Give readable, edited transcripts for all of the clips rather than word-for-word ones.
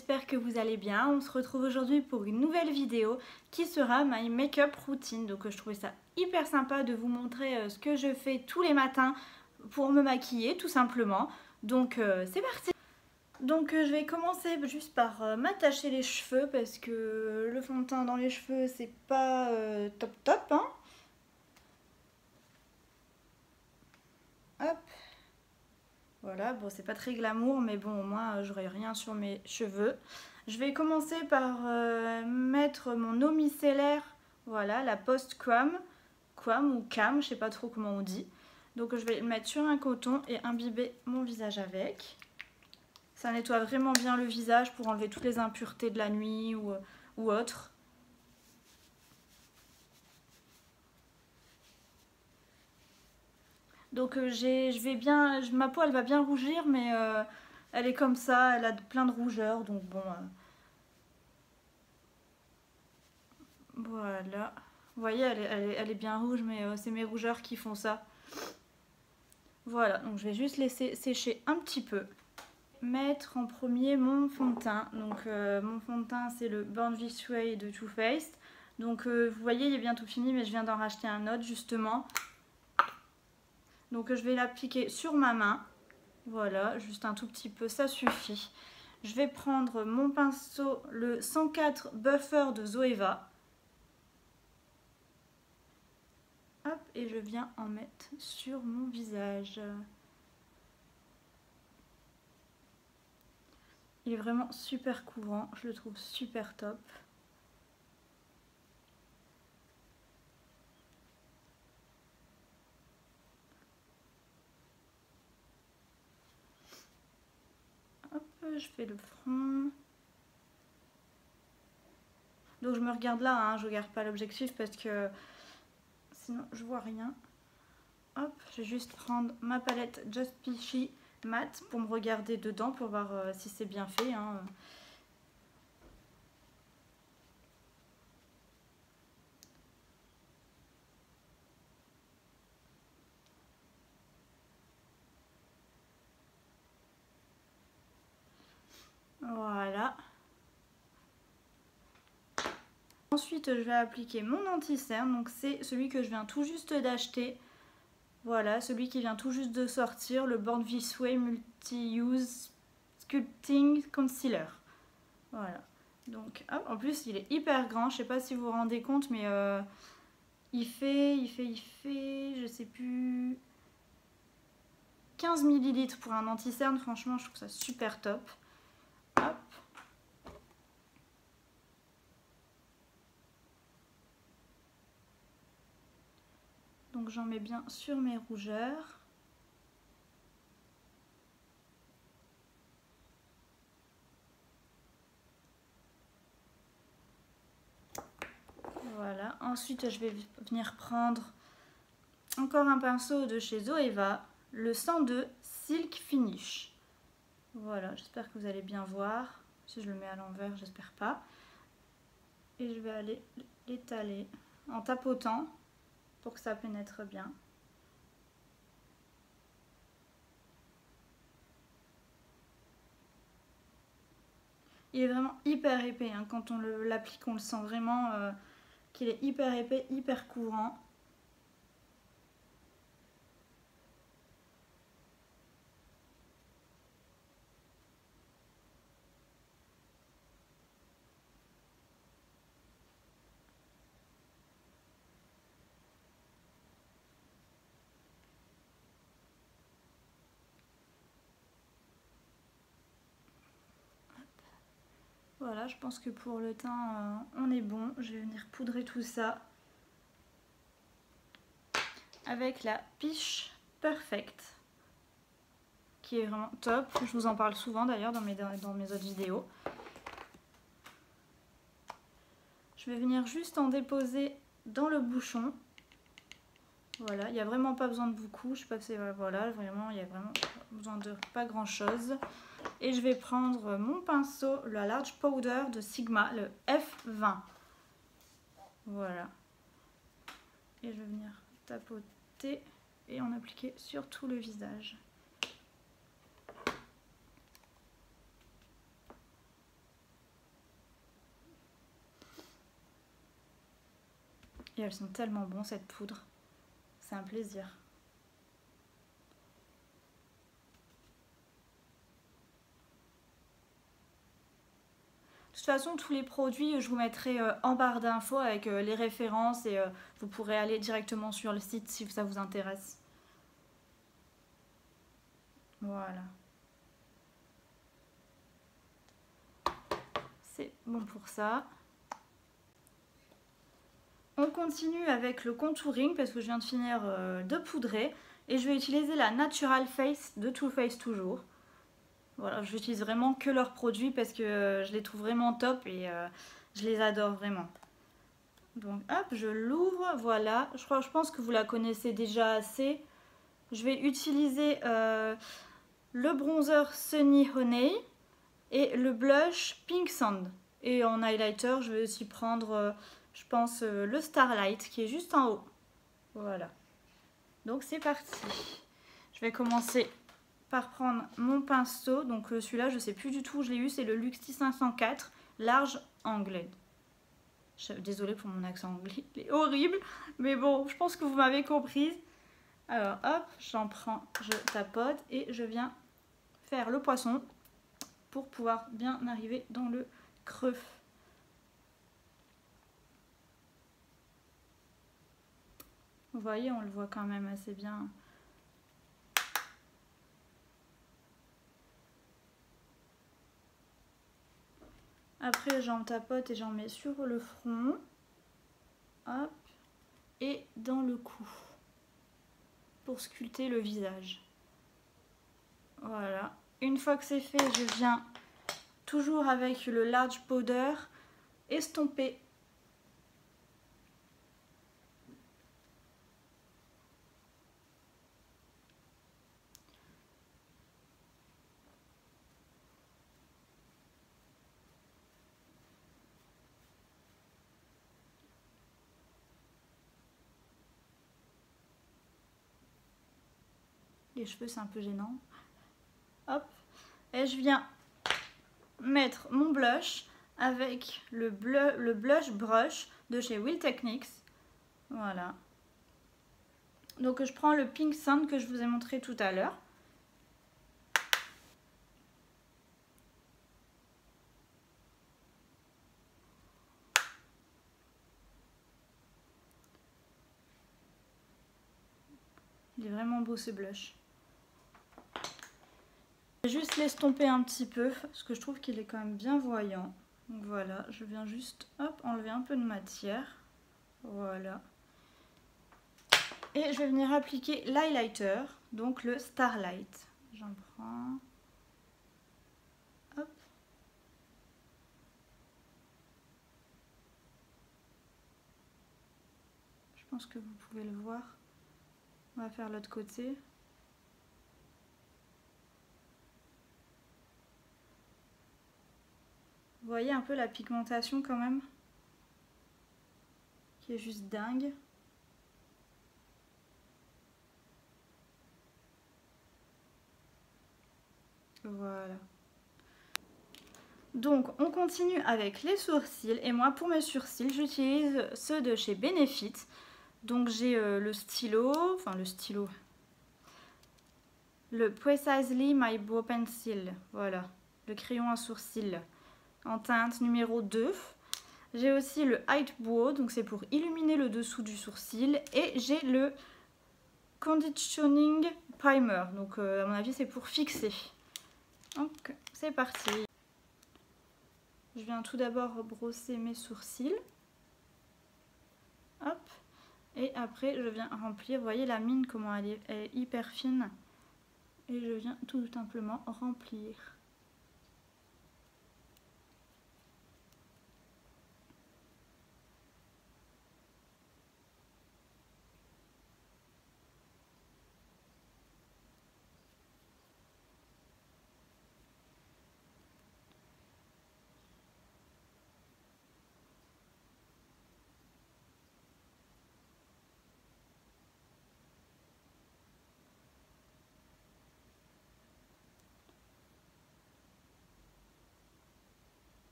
j'espère que vous allez bien. On se retrouve aujourd'hui pour une nouvelle vidéo qui sera my make-up routine. Donc je trouvais ça hyper sympa de vous montrer ce que je fais tous les matins pour me maquiller tout simplement. Donc c'est parti. Donc je vais commencer juste par m'attacher les cheveux parce que le fond de teint dans les cheveux c'est pas top top hein. Hop. Voilà, bon c'est pas très glamour mais bon au moins j'aurai rien sur mes cheveux. Je vais commencer par mettre mon eau micellaire, voilà, la Post-Crème, ou Cam, je sais pas trop comment on dit. Donc je vais le mettre sur un coton et imbiber mon visage avec. Ça nettoie vraiment bien le visage pour enlever toutes les impuretés de la nuit ou autre. Donc ma peau elle va bien rougir mais elle est comme ça, elle a plein de rougeurs donc bon. Voilà. Vous voyez elle est bien rouge mais c'est mes rougeurs qui font ça. Voilà, donc je vais juste laisser sécher un petit peu. Mettre en premier mon fond de teint. Donc mon fond de teint c'est le Born This Way de Too Faced. Donc vous voyez il est bientôt fini mais je viens d'en racheter un autre justement. Donc je vais l'appliquer sur ma main. Voilà, juste un tout petit peu, ça suffit. Je vais prendre mon pinceau, le 104 Buffer de Zoeva. Hop, et je viens en mettre sur mon visage. Il est vraiment super couvrant, je le trouve super top. Hop, je fais le front. Donc je me regarde là, hein, je regarde pas l'objectif parce que sinon je vois rien. Hop, je vais juste prendre ma palette Just Peachy Matte pour me regarder dedans pour voir si c'est bien fait. Hein. Voilà. Ensuite, je vais appliquer mon anti-cerne. Donc c'est celui que je viens tout juste d'acheter. Voilà, celui qui vient tout juste de sortir, le Born This Way Multi-Use Sculpting Concealer. Voilà. Donc, hop, en plus, il est hyper grand. Je sais pas si vous vous rendez compte, mais il fait, je sais plus, 15 ml pour un anti-cerne. Franchement, je trouve ça super top. Hop. Donc j'en mets bien sur mes rougeurs. Voilà, ensuite je vais venir prendre encore un pinceau de chez Zoeva, le 102 Silk Finish. Voilà, j'espère que vous allez bien voir. Si je le mets à l'envers, j'espère pas. Et je vais aller l'étaler en tapotant pour que ça pénètre bien. Il est vraiment hyper épais, hein. Quand on l'applique, on le sent vraiment qu'il est hyper épais, hyper couvrant. Voilà, je pense que pour le teint, on est bon. Je vais venir poudrer tout ça avec la Peach Perfect, qui est vraiment top. Je vous en parle souvent d'ailleurs dans mes autres vidéos. Je vais venir juste en déposer dans le bouchon. Voilà, il n'y a vraiment pas besoin de beaucoup. Je sais pas si voilà, vraiment, il n'y a vraiment besoin de pas grand chose. Et je vais prendre mon pinceau, la Large Powder de Sigma, le F20. Voilà. Et je vais venir tapoter et en appliquer sur tout le visage. Et elles sont tellement bonnes cette poudre. C'est un plaisir. De toute façon, tous les produits, je vous mettrai en barre d'infos avec les références et vous pourrez aller directement sur le site si ça vous intéresse. Voilà. C'est bon pour ça. On continue avec le contouring parce que je viens de finir de poudrer. Et je vais utiliser la Natural Face de Too Faced toujours. Voilà, j'utilise vraiment que leurs produits parce que je les trouve vraiment top et je les adore vraiment. Donc hop, je l'ouvre, voilà. Je pense que vous la connaissez déjà assez. Je vais utiliser le bronzer Sunny Honey et le blush Pink Sand. Et en highlighter, je vais aussi prendre, je pense, le Starlight qui est juste en haut. Voilà. Donc c'est parti. Je vais commencer par prendre mon pinceau. Donc celui-là, je ne sais plus du tout où je l'ai eu. C'est le Luxty 504 large anglais. Désolée pour mon accent anglais, il est horrible. Mais bon, je pense que vous m'avez comprise. Alors hop, j'en prends, je tapote et je viens faire le poisson pour pouvoir bien arriver dans le creux. Vous voyez, on le voit quand même assez bien. Après, j'en tapote et j'en mets sur le front. Hop. Et dans le cou. Pour sculpter le visage. Voilà. Une fois que c'est fait, je viens toujours avec le large powder estomper. Les cheveux, c'est un peu gênant. Hop. Et je viens mettre mon blush avec le blush brush de chez Will Techniques. Voilà. Donc je prends le Pink Sand que je vous ai montré tout à l'heure. Il est vraiment beau ce blush. Je vais juste l'estomper un petit peu parce que je trouve qu'il est quand même bien voyant. Donc voilà, je viens juste hop, enlever un peu de matière. Voilà. Et je vais venir appliquer l'highlighter, donc le Starlight. J'en prends. Hop. Je pense que vous pouvez le voir. On va faire l'autre côté. Vous voyez un peu la pigmentation quand même, qui est juste dingue. Voilà. Donc on continue avec les sourcils et moi pour mes sourcils j'utilise ceux de chez Benefit. Donc j'ai le stylo, le Precisely My Brow Pencil, voilà, le crayon à sourcils en teinte numéro 2. J'ai aussi le Height Brow, donc c'est pour illuminer le dessous du sourcil. Et j'ai le Conditioning Primer, donc à mon avis c'est pour fixer. Donc c'est parti. Je viens tout d'abord brosser mes sourcils. Hop. Et après je viens remplir, vous voyez la mine comment elle est hyper fine. Et je viens tout simplement remplir.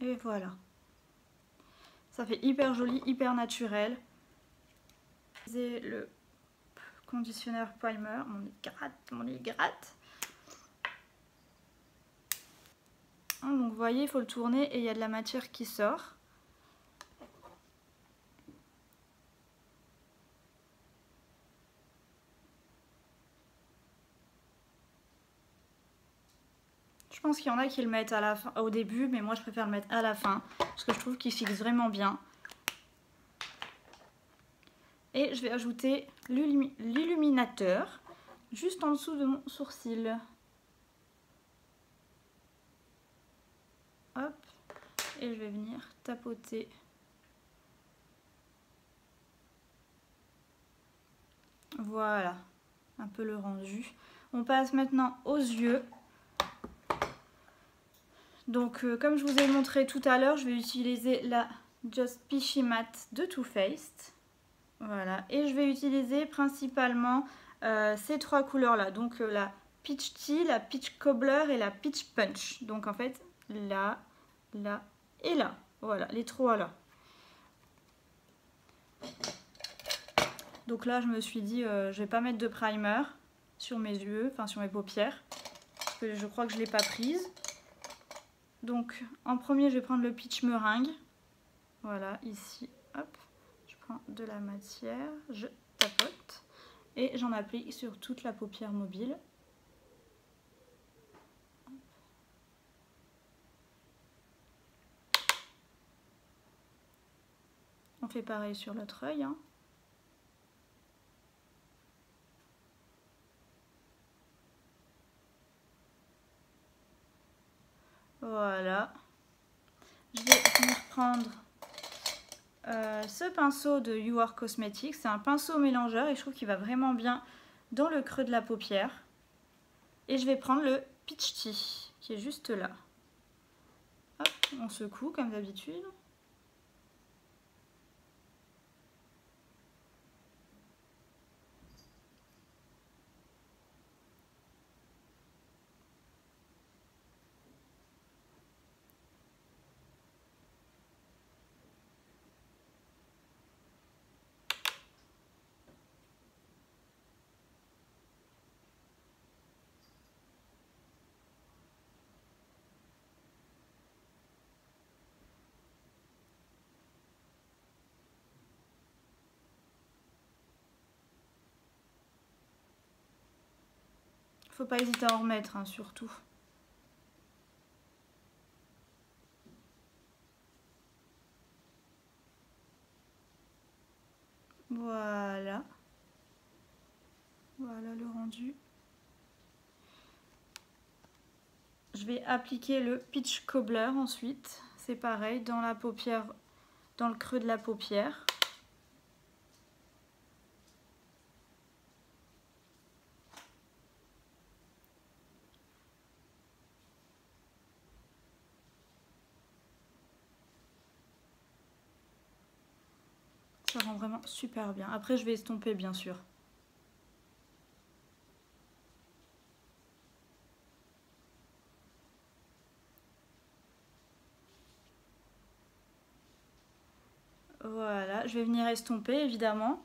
Et voilà. Ça fait hyper joli, hyper naturel. C'est le conditionner primer, mon nez gratte. Donc vous voyez, il faut le tourner et il y a de la matière qui sort. Je pense qu'il y en a qui le mettent à la fin, au début, mais moi je préfère le mettre à la fin parce que je trouve qu'il fixe vraiment bien. Et je vais ajouter l'illuminateur juste en dessous de mon sourcil. Hop, et je vais venir tapoter. Voilà, un peu le rendu. On passe maintenant aux yeux. Donc comme je vous ai montré tout à l'heure, je vais utiliser la Just Peachy Matte de Too Faced. Voilà, et je vais utiliser principalement ces trois couleurs là, donc la Peach Tea, la Peach Cobbler et la Peach Punch. Donc en fait, là, là et là. Voilà, les trois là. Donc là, je me suis dit, je vais pas mettre de primer sur mes yeux, enfin sur mes paupières, parce que je crois que je ne l'ai pas prise. Donc en premier, je vais prendre le Peach Meringue. Voilà, ici, hop, je prends de la matière, je tapote et j'en applique sur toute la paupière mobile. On fait pareil sur l'autre œil. Hein. Voilà. Je vais venir prendre ce pinceau de You Are Cosmetics. C'est un pinceau mélangeur et je trouve qu'il va vraiment bien dans le creux de la paupière. Et je vais prendre le Peach Tea qui est juste là. Hop, on secoue comme d'habitude. Faut pas hésiter à en remettre, hein, surtout. Voilà. Voilà le rendu. Je vais appliquer le Peach Cobbler ensuite. C'est pareil, dans la paupière, dans le creux de la paupière. Ça rend vraiment super bien. Après, je vais estomper, bien sûr. Voilà, je vais venir estomper, évidemment.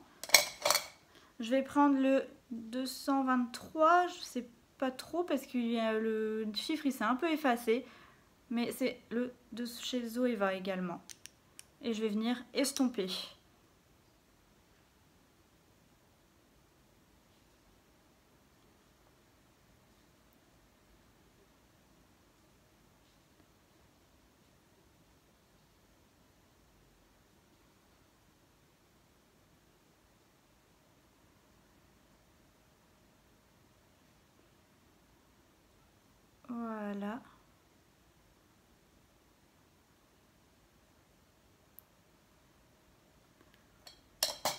Je vais prendre le 223, je sais pas trop parce que le chiffre il s'est un peu effacé. Mais c'est le de chez Zoeva également. Et je vais venir estomper. Voilà.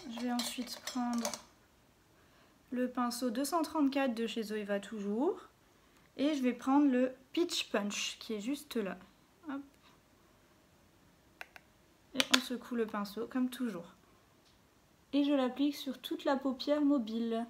Je vais ensuite prendre le pinceau 234 de chez Zoeva toujours. Et je vais prendre le Peach Punch qui est juste là. Hop. Et on secoue le pinceau comme toujours. Et je l'applique sur toute la paupière mobile.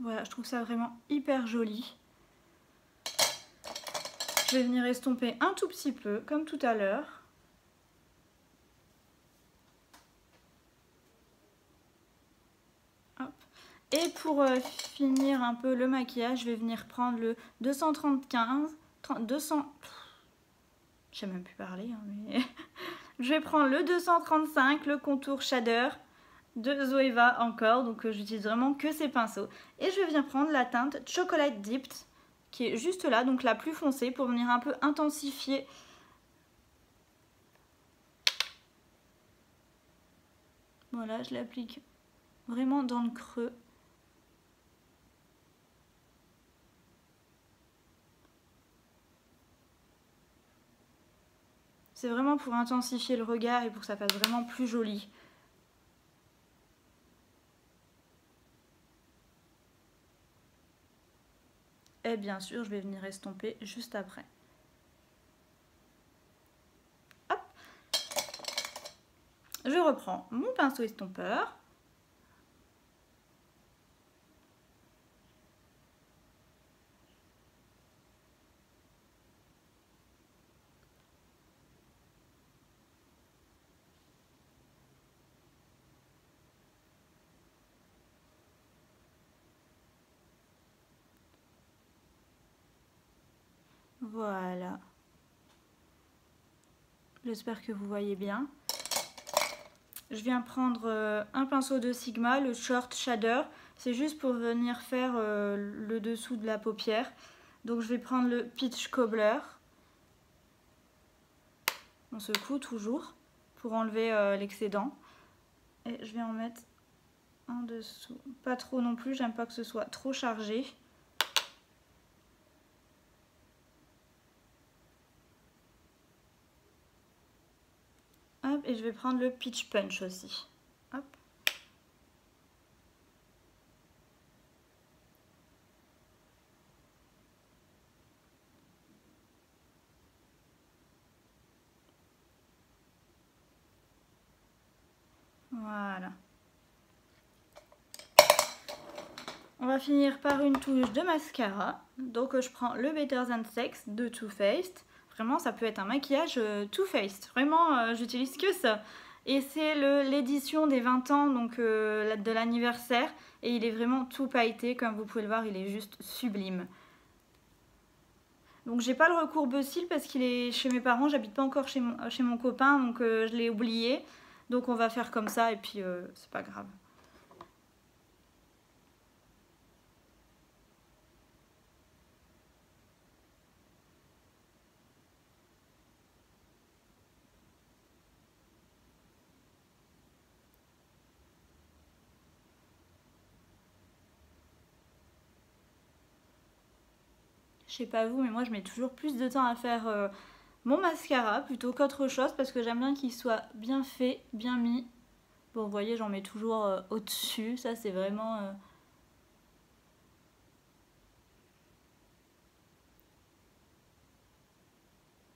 Voilà, je trouve ça vraiment hyper joli. Je vais venir estomper un tout petit peu, comme tout à l'heure. Et pour finir un peu le maquillage, je vais venir prendre le 235, 200... Je sais même plus parler, hein, mais... Je vais prendre le 235, le contour shader de Zoeva encore. Donc j'utilise vraiment que ces pinceaux. Et je viens prendre la teinte Chocolate Dipped, qui est juste là, donc la plus foncée, pour venir un peu intensifier. Voilà, je l'applique vraiment dans le creux. C'est vraiment pour intensifier le regard et pour que ça fasse vraiment plus joli. Et bien sûr, je vais venir estomper juste après. Hop. Je reprends mon pinceau estompeur. Voilà. J'espère que vous voyez bien. Je viens prendre un pinceau de Sigma, le Short Shader. C'est juste pour venir faire le dessous de la paupière. Donc je vais prendre le Peach Cobbler. On secoue toujours pour enlever l'excédent. Et je vais en mettre en dessous. Pas trop non plus, j'aime pas que ce soit trop chargé. Hop, et je vais prendre le Peach Punch aussi. Hop. Voilà. On va finir par une touche de mascara. Donc je prends le Better Than Sex de Too Faced. Vraiment, ça peut être un maquillage Too Faced. Vraiment, j'utilise que ça. Et c'est l'édition des 20 ans donc, de l'anniversaire. Et il est vraiment tout pailleté. Comme vous pouvez le voir, il est juste sublime. Donc j'ai pas le recourbe cils parce qu'il est chez mes parents. J'habite pas encore chez mon copain. Donc je l'ai oublié. Donc on va faire comme ça et puis c'est pas grave. Je sais pas vous, mais moi je mets toujours plus de temps à faire mon mascara plutôt qu'autre chose parce que j'aime bien qu'il soit bien fait, bien mis. Bon, vous voyez, j'en mets toujours au-dessus. Ça, c'est vraiment...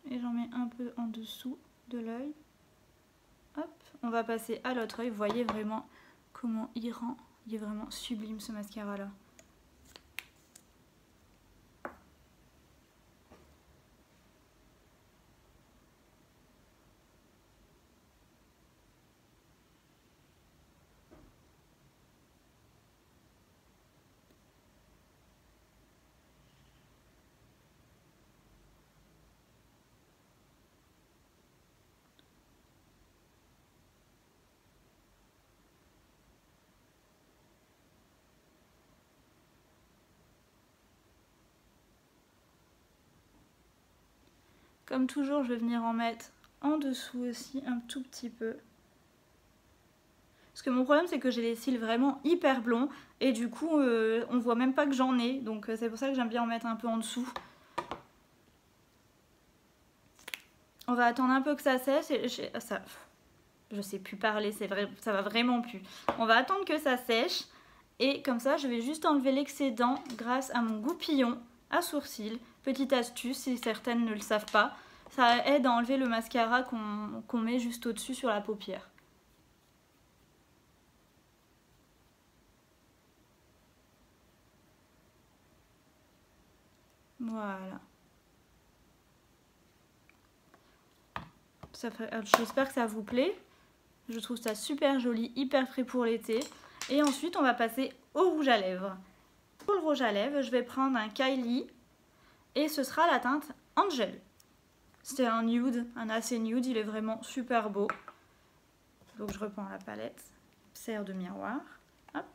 Et j'en mets un peu en dessous de l'œil. Hop, on va passer à l'autre œil. Vous voyez vraiment comment il rend. Il est vraiment sublime ce mascara-là. Comme toujours, je vais venir en mettre en dessous aussi un tout petit peu. Parce que mon problème, c'est que j'ai les cils vraiment hyper blonds. Et du coup, on voit même pas que j'en ai. Donc c'est pour ça que j'aime bien en mettre un peu en dessous. On va attendre un peu que ça sèche. Je sais plus parler, c'est vrai, ça va vraiment plus. On va attendre que ça sèche. Et comme ça, je vais juste enlever l'excédent grâce à mon goupillon à sourcils. Petite astuce, si certaines ne le savent pas. Ça aide à enlever le mascara qu'on met juste au-dessus sur la paupière. Voilà. J'espère que ça vous plaît. Je trouve ça super joli, hyper frais pour l'été. Et ensuite, on va passer au rouge à lèvres. Pour le rouge à lèvres, je vais prendre un Kylie et ce sera la teinte Angel. C'est un nude, un assez nude, il est vraiment super beau. Donc je reprends la palette, serre de miroir. Hop.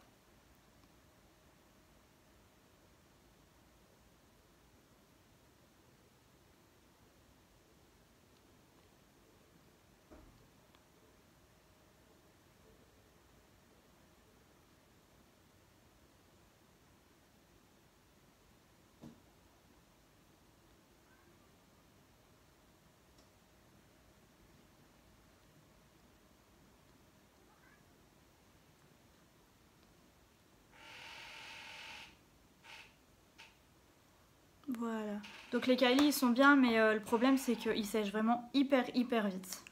Voilà. Donc les Kylie ils sont bien, mais le problème c'est qu'ils sèchent vraiment hyper vite.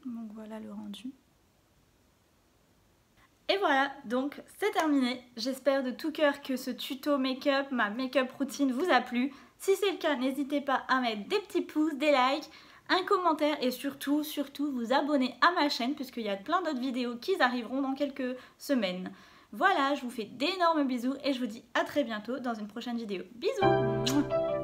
Donc voilà le rendu. Et voilà, donc c'est terminé. J'espère de tout cœur que ce tuto make-up, ma make-up routine vous a plu. Si c'est le cas, n'hésitez pas à mettre des petits pouces, des likes, un commentaire et surtout vous abonner à ma chaîne puisqu'il y a plein d'autres vidéos qui arriveront dans quelques semaines. Voilà, je vous fais d'énormes bisous et je vous dis à très bientôt dans une prochaine vidéo. Bisous!